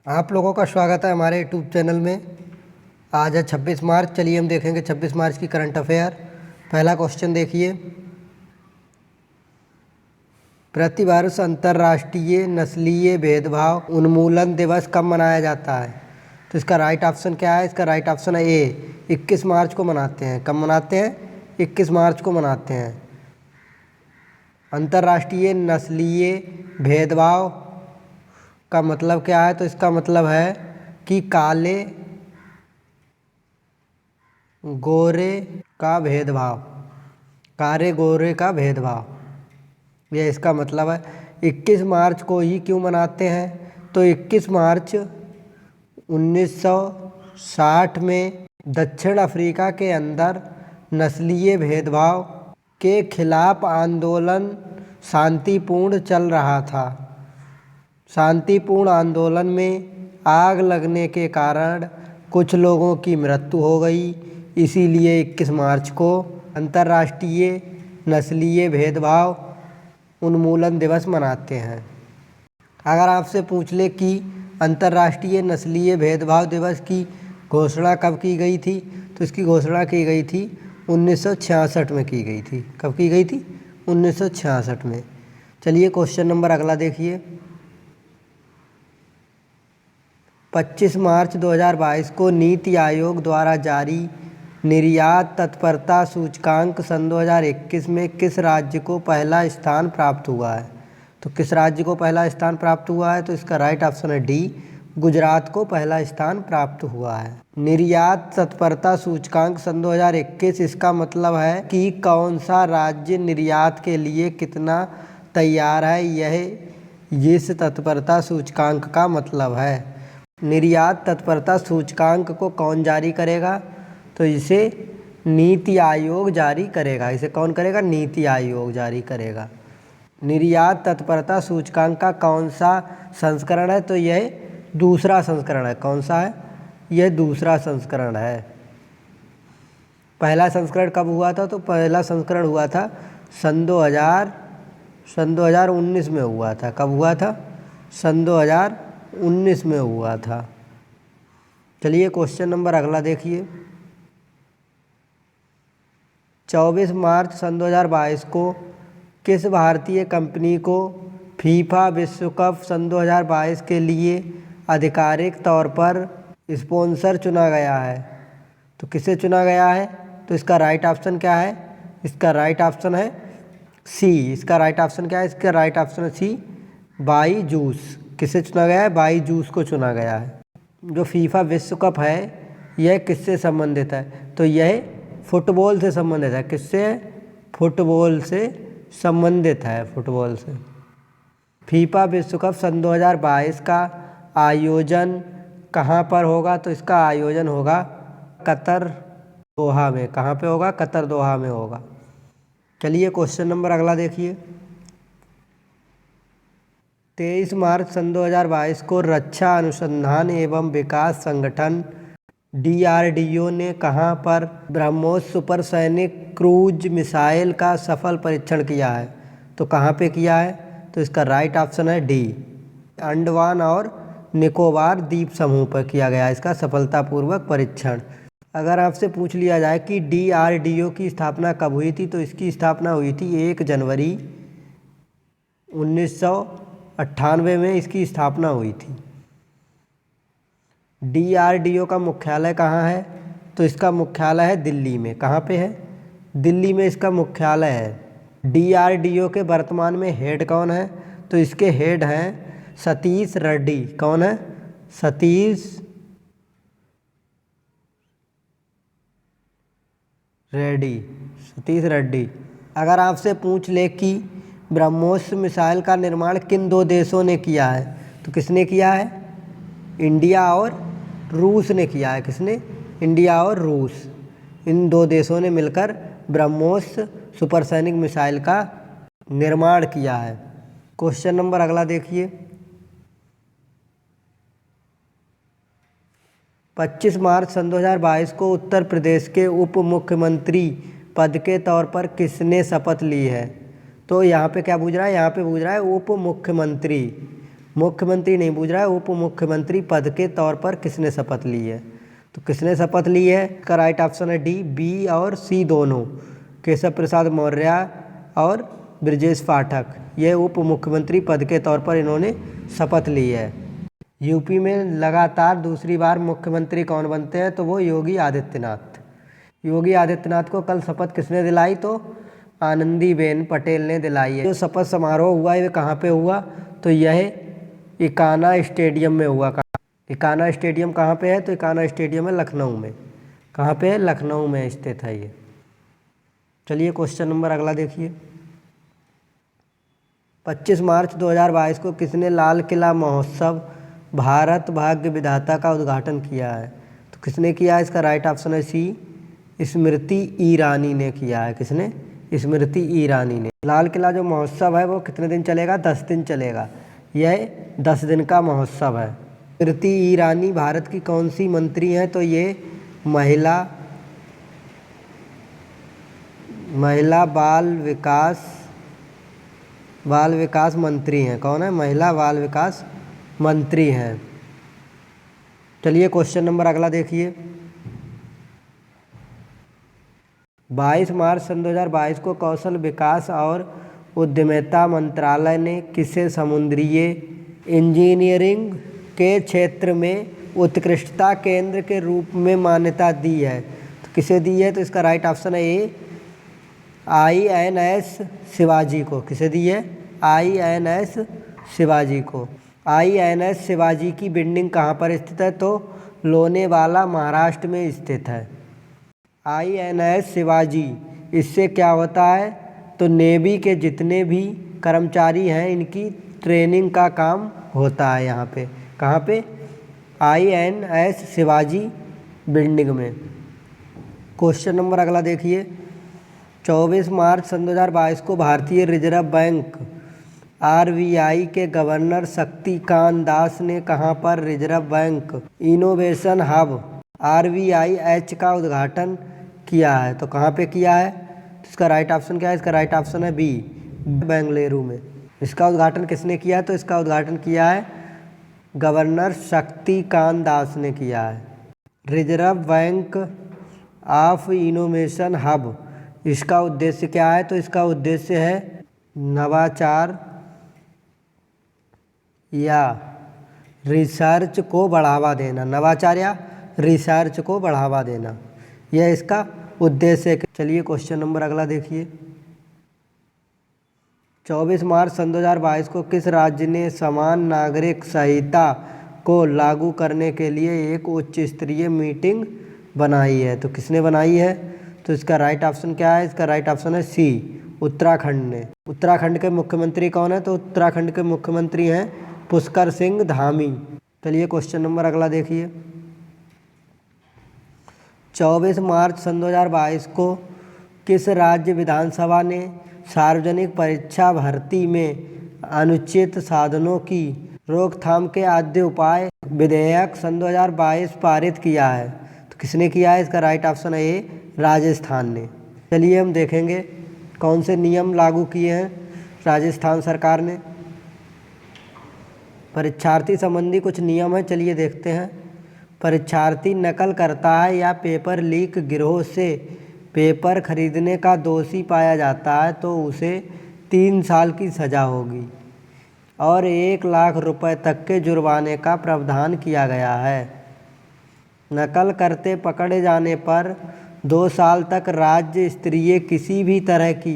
आप लोगों का स्वागत है हमारे यूट्यूब चैनल में। आज है 26 मार्च। चलिए हम देखेंगे 26 मार्च की करंट अफेयर। पहला क्वेश्चन देखिए, प्रतिवर्ष अंतर्राष्ट्रीय नस्लीय भेदभाव उन्मूलन दिवस कब मनाया जाता है? तो इसका राइट ऑप्शन क्या है? इसका राइट ऑप्शन है ए, 21 मार्च को मनाते हैं। कब मनाते हैं? 21 मार्च को मनाते हैं। अंतर्राष्ट्रीय नस्लीय भेदभाव का मतलब क्या है? तो इसका मतलब है कि काले गोरे का भेदभाव, काले गोरे का भेदभाव, यह इसका मतलब है। 21 मार्च को ही क्यों मनाते हैं? तो 21 मार्च 1960 में दक्षिण अफ्रीका के अंदर नस्लीय भेदभाव के खिलाफ आंदोलन शांतिपूर्ण चल रहा था। शांतिपूर्ण आंदोलन में आग लगने के कारण कुछ लोगों की मृत्यु हो गई। इसीलिए 21 मार्च को अंतर्राष्ट्रीय नस्लीय भेदभाव उन्मूलन दिवस मनाते हैं। अगर आपसे पूछ ले कि अंतर्राष्ट्रीय नस्लीय भेदभाव दिवस की घोषणा कब की गई थी, तो इसकी घोषणा की गई थी 1966 में की गई थी। कब की गई थी? 1966 में। चलिए क्वेश्चन नंबर अगला देखिए। 25 मार्च 2022 को नीति आयोग द्वारा जारी निर्यात तत्परता सूचकांक सन 2021 में किस राज्य को पहला स्थान प्राप्त हुआ है? तो किस राज्य को पहला स्थान प्राप्त हुआ है? तो इसका राइट ऑप्शन है डी, गुजरात को पहला स्थान प्राप्त हुआ है। निर्यात तत्परता सूचकांक सन 2021, इसका मतलब है कि कौन सा राज्य निर्यात के लिए कितना तैयार है, यह इस तत्परता सूचकांक का मतलब है। निर्यात तत्परता सूचकांक को कौन जारी करेगा? तो इसे नीति आयोग जारी करेगा। इसे कौन करेगा? नीति आयोग जारी करेगा। निर्यात तत्परता सूचकांक का कौन सा संस्करण है? तो यह दूसरा संस्करण है। कौन सा है? यह दूसरा संस्करण है। पहला संस्करण कब हुआ था? तो पहला संस्करण हुआ था सन 2019 में हुआ था। कब हुआ था? सन 2019 में हुआ था। चलिए क्वेश्चन नंबर अगला देखिए। 24 मार्च सन 2022 को किस भारतीय कंपनी को फीफा विश्व कप सन 2022 के लिए आधिकारिक तौर पर स्पॉन्सर चुना गया है? तो किसे चुना गया है? तो इसका राइट ऑप्शन क्या है? इसका राइट ऑप्शन है सी। इसका राइट ऑप्शन क्या है? इसका राइट ऑप्शन है सी, बाई जूस। किसे चुना गया है? बाई जूस को चुना गया है। जो फीफा विश्व कप है यह किससे संबंधित है? तो यह फुटबॉल से संबंधित है। किससे? फुटबॉल से संबंधित है। फुटबॉल से। फीफा विश्व कप सन 2022 का आयोजन कहाँ पर होगा? तो इसका आयोजन होगा कतर, दोहा में। कहाँ पे होगा? कतर, दोहा में होगा। चलिए क्वेश्चन नंबर अगला देखिए। 23 मार्च सन 2022 को रक्षा अनुसंधान एवं विकास संगठन DRDO ने कहाँ पर ब्रह्मोस सुपरसैनिक क्रूज मिसाइल का सफल परीक्षण किया है? तो कहाँ पे किया है? तो इसका राइट ऑप्शन है डी, अंडमान और निकोबार द्वीप समूह पर किया गया इसका सफलतापूर्वक परीक्षण। अगर आपसे पूछ लिया जाए कि DRDO की स्थापना कब हुई थी, तो इसकी स्थापना हुई थी 1 जनवरी 1998 में इसकी स्थापना हुई थी। DRDO का मुख्यालय कहाँ है? तो इसका मुख्यालय है दिल्ली में। कहाँ पे है? दिल्ली में इसका मुख्यालय है। DRDO के वर्तमान में हेड कौन है? तो इसके हेड हैं सतीश रेड्डी। कौन है? सतीश रेड्डी। सतीश रेड्डी। अगर आपसे पूछ ले कि ब्रह्मोस मिसाइल का निर्माण किन दो देशों ने किया है, तो किसने किया है? इंडिया और रूस ने किया है। किसने? इंडिया और रूस। इन दो देशों ने मिलकर ब्रह्मोस सुपरसैनिक मिसाइल का निर्माण किया है। क्वेश्चन नंबर अगला देखिए। 25 मार्च सन 2022 को उत्तर प्रदेश के उप मुख्यमंत्री पद के तौर पर किसने शपथ ली है? तो यहाँ पे क्या पूछ रहा है? यहाँ पे पूछ रहा है उप मुख्यमंत्री। मुख्यमंत्री नहीं पूछ रहा है, उप मुख्यमंत्री पद के तौर पर किसने शपथ ली है। तो किसने शपथ ली है, इसका राइट ऑप्शन है डी, बी और सी दोनों। केशव प्रसाद मौर्य और ब्रजेश पाठक, ये उप मुख्यमंत्री पद के तौर पर इन्होंने शपथ ली है। यूपी में लगातार दूसरी बार मुख्यमंत्री कौन बनते हैं, तो वो योगी आदित्यनाथ। योगी आदित्यनाथ को कल शपथ किसने दिलाई, तो आनंदीबेन पटेल ने दिलाई है। जो शपथ समारोह हुआ है, ये कहाँ पे हुआ, तो यह इकाना स्टेडियम में हुआ। इकाना स्टेडियम कहाँ पे है, तो इकाना स्टेडियम है लखनऊ में। कहाँ पे है, लखनऊ में स्थित है ये। चलिए क्वेश्चन नंबर अगला देखिए। 25 मार्च 2022 को किसने लाल किला महोत्सव भारत भाग्य विधाता का उद्घाटन किया है, तो किसने किया है, इसका राइट ऑप्शन है सी, स्मृति ईरानी ने किया है। किसने, स्मृति ईरानी ने। लाल किला जो महोत्सव है वो कितने दिन चलेगा, 10 दिन चलेगा। यह 10 दिन का महोत्सव है। स्मृति ईरानी भारत की कौन सी मंत्री हैं, तो ये महिला बाल विकास मंत्री हैं। कौन है, महिला बाल विकास मंत्री हैं। चलिए क्वेश्चन नंबर अगला देखिए। 22 मार्च सन 2022 को कौशल विकास और उद्यमिता मंत्रालय ने किसे समुद्रीय इंजीनियरिंग के क्षेत्र में उत्कृष्टता केंद्र के रूप में मान्यता दी है, तो किसे दी है, तो इसका राइट ऑप्शन है ए, INS शिवाजी को। किसे दी है, INS शिवाजी को। INS शिवाजी की बिल्डिंग कहाँ पर स्थित है, तो लोनेवाला महाराष्ट्र में स्थित है। INS शिवाजी, इससे क्या होता है, तो नेवी के जितने भी कर्मचारी हैं इनकी ट्रेनिंग का काम होता है यहाँ पे। कहाँ पे, INS शिवाजी बिल्डिंग में। क्वेश्चन नंबर अगला देखिए। 24 मार्च सन 2022 को भारतीय रिजर्व बैंक RBI के गवर्नर शक्तिकांत दास ने कहाँ पर reserve bank innovation hub RBIH का उद्घाटन किया है, तो कहाँ पे किया है, तो इसका राइट ऑप्शन क्या है, इसका राइट ऑप्शन है बी, बेंगलुरु में। इसका उद्घाटन किसने किया है, तो इसका उद्घाटन किया है गवर्नर शक्तिकांत दास ने किया है। Reserve bank of innovation hub, इसका उद्देश्य क्या है, तो इसका उद्देश्य है नवाचार या रिसर्च को बढ़ावा देना। नवाचार या रिसर्च को बढ़ावा देना, यह इसका उद्देश्य है। चलिए क्वेश्चन नंबर अगला देखिए। 24 मार्च सन 2022 को किस राज्य ने समान नागरिक संहिता को लागू करने के लिए एक उच्च स्तरीय मीटिंग बनाई है, तो किसने बनाई है, तो इसका राइट ऑप्शन क्या है, इसका राइट ऑप्शन है सी, उत्तराखंड ने। उत्तराखंड के मुख्यमंत्री कौन है, तो उत्तराखंड के मुख्यमंत्री हैं पुष्कर सिंह धामी। चलिए क्वेश्चन नंबर अगला देखिए। 24 मार्च सन 2022 को किस राज्य विधानसभा ने सार्वजनिक परीक्षा भर्ती में अनुचित साधनों की रोकथाम के आद्य उपाय विधेयक सन 2022 पारित किया है, तो किसने किया है, इसका राइट ऑप्शन है ए, राजस्थान ने। चलिए हम देखेंगे कौन से नियम लागू किए हैं राजस्थान सरकार ने। परीक्षार्थी संबंधी कुछ नियम हैं, चलिए देखते हैं। परीक्षार्थी नकल करता है या पेपर लीक गिरोह से पेपर खरीदने का दोषी पाया जाता है तो उसे 3 साल की सज़ा होगी और 1 लाख रुपए तक के जुर्माने का प्रावधान किया गया है। नकल करते पकड़े जाने पर 2 साल तक राज्य स्तरीय किसी भी तरह की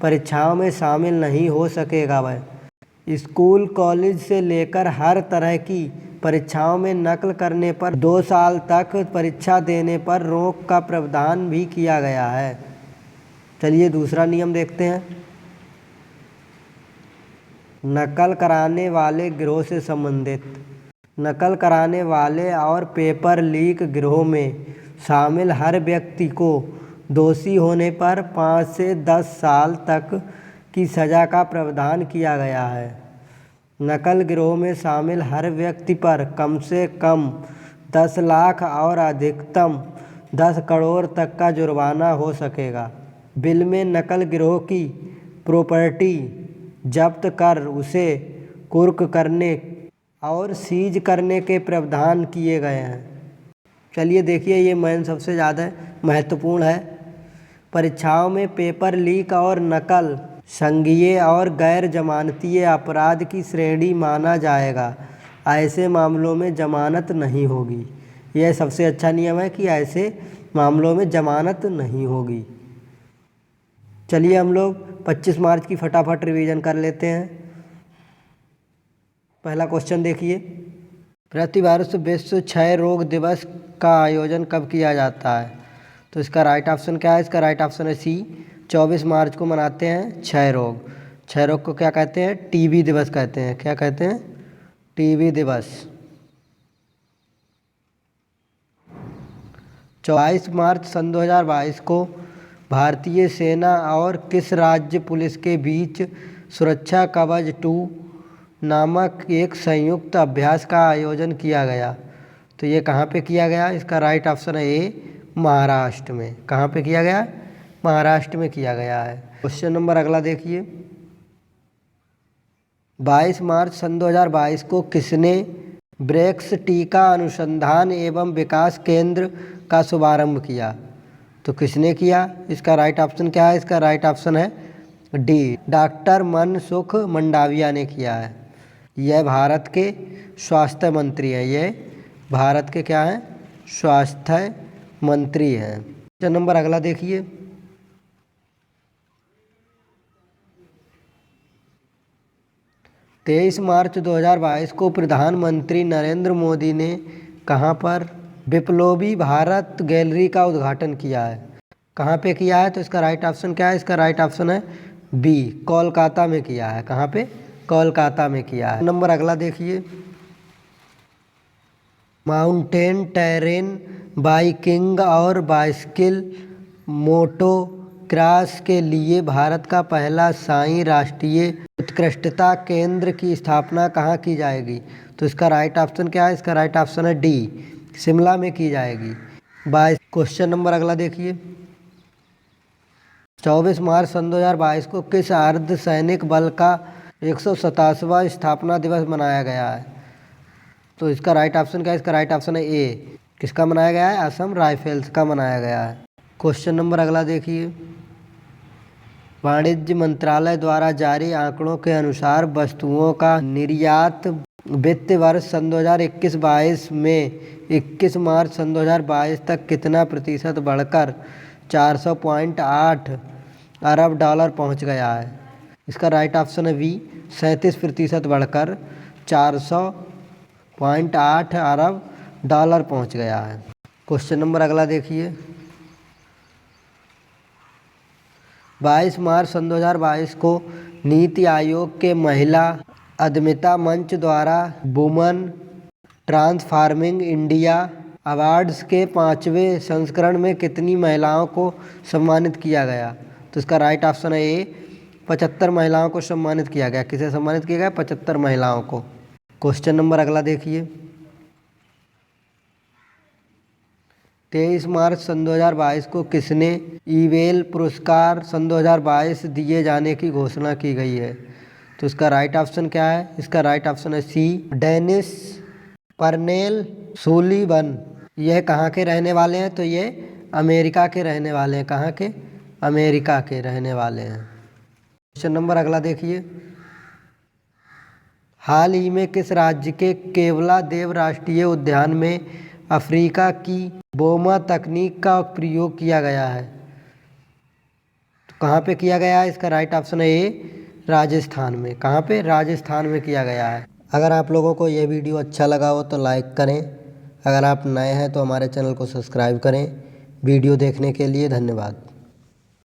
परीक्षाओं में शामिल नहीं हो सकेगा। वह स्कूल कॉलेज से लेकर हर तरह की परीक्षाओं में नकल करने पर 2 साल तक परीक्षा देने पर रोक का प्रावधान भी किया गया है। चलिए दूसरा नियम देखते हैं। नकल कराने वाले गिरोह से संबंधित। नकल कराने वाले और पेपर लीक गिरोह में शामिल हर व्यक्ति को दोषी होने पर 5 से 10 साल तक की सज़ा का प्रावधान किया गया है। नकल गिरोह में शामिल हर व्यक्ति पर कम से कम 10 लाख और अधिकतम 10 करोड़ तक का जुर्माना हो सकेगा। बिल में नकल गिरोह की प्रॉपर्टी जब्त कर उसे कुर्क करने और सीज करने के प्रावधान किए गए हैं। चलिए देखिए, ये मेन सबसे ज़्यादा महत्वपूर्ण है। परीक्षाओं में पेपर लीक और नकल संज्ञेय और गैर जमानतीय अपराध की श्रेणी माना जाएगा। ऐसे मामलों में जमानत नहीं होगी। यह सबसे अच्छा नियम है कि ऐसे मामलों में जमानत नहीं होगी। चलिए हम लोग 25 मार्च की फटाफट रिवीजन कर लेते हैं। पहला क्वेश्चन देखिए, प्रतिवर्ष विश्व क्षय रोग दिवस का आयोजन कब किया जाता है? तो इसका राइट ऑप्शन क्या है? इसका राइट ऑप्शन है सी, 24 मार्च को मनाते हैं क्षय रोग। क्षय रोग को क्या कहते हैं? टीबी दिवस कहते हैं। क्या कहते हैं? टीबी दिवस। 22 मार्च सन 2022 को भारतीय सेना और किस राज्य पुलिस के बीच सुरक्षा कवच 2 नामक एक संयुक्त अभ्यास का आयोजन किया गया? तो ये कहाँ पे किया गया? इसका राइट ऑप्शन है ए, महाराष्ट्र में। कहाँ पे किया गया? महाराष्ट्र में किया गया है। क्वेश्चन नंबर अगला देखिए, 22 मार्च सन 2022 को किसने ब्रेक्स टीका अनुसंधान एवं विकास केंद्र का शुभारंभ किया? तो किसने किया? इसका राइट ऑप्शन क्या है? इसका राइट ऑप्शन है डी, डॉक्टर मनसुख मंडाविया ने किया है। यह भारत के स्वास्थ्य मंत्री हैं। ये भारत के क्या हैं? स्वास्थ्य मंत्री हैं। क्वेश्चन नंबर अगला देखिए, तेईस मार्च 2022 को प्रधानमंत्री नरेंद्र मोदी ने कहाँ पर विप्लवी भारत गैलरी का उद्घाटन किया है? कहाँ पे किया है? तो इसका राइट ऑप्शन क्या है? इसका राइट ऑप्शन है बी, कोलकाता में किया है। कहाँ पे? कोलकाता में किया है। नंबर अगला देखिए, माउंटेन टेरेन बाइकिंग और बाइसिकल मोटो क्रॉस के लिए भारत का पहला साई राष्ट्रीय उत्कृष्टता केंद्र की स्थापना कहाँ की जाएगी? तो इसका राइट ऑप्शन क्या है? इसका राइट ऑप्शन है डी, शिमला में की जाएगी। क्वेश्चन नंबर अगला देखिए, 24 मार्च सन 2022 को किस अर्ध सैनिक बल का 187वां स्थापना दिवस मनाया गया है? तो इसका राइट ऑप्शन क्या है? इसका राइट ऑप्शन है ए, किसका मनाया गया है? असम राइफल्स का मनाया गया है। क्वेश्चन नंबर अगला देखिए, वाणिज्य मंत्रालय द्वारा जारी आंकड़ों के अनुसार वस्तुओं का निर्यात वित्तीय वर्ष सन 2021-22 में 21 मार्च सन 2022 तक कितना प्रतिशत बढ़कर 400.8 अरब डॉलर पहुंच गया है? इसका राइट ऑप्शन है बी, 37% बढ़कर 400.8 अरब डॉलर पहुंच गया है। क्वेश्चन नंबर अगला देखिए, 22 मार्च सन 2022 को नीति आयोग के महिला उद्यमिता मंच द्वारा वुमन ट्रांसफॉर्मिंग इंडिया अवार्ड्स के 5वें संस्करण में कितनी महिलाओं को सम्मानित किया गया? तो इसका राइट ऑप्शन है ए, 75 महिलाओं को सम्मानित किया गया। किसे सम्मानित किया गया? 75 महिलाओं को। क्वेश्चन नंबर अगला देखिए, 23 मार्च सन 2022 को किसने ईवेल पुरस्कार सन 2022 दिए जाने की घोषणा की गई है? तो इसका राइट ऑप्शन क्या है? इसका राइट ऑप्शन है सी, डेनिस पर्नेल सुलिवन। यह कहाँ के रहने वाले हैं? तो ये अमेरिका के रहने वाले हैं। कहाँ के? अमेरिका के रहने वाले हैं। क्वेश्चन नंबर अगला देखिए, हाल ही में किस राज्य के केवलादेव राष्ट्रीय उद्यान में अफ्रीका की बोमा तकनीक का प्रयोग किया गया है? तो कहाँ पे किया गया है? इसका राइट ऑप्शन है ए, राजस्थान में। कहाँ पे? राजस्थान में किया गया है। अगर आप लोगों को यह वीडियो अच्छा लगा हो तो लाइक करें। अगर आप नए हैं तो हमारे चैनल को सब्सक्राइब करें। वीडियो देखने के लिए धन्यवाद।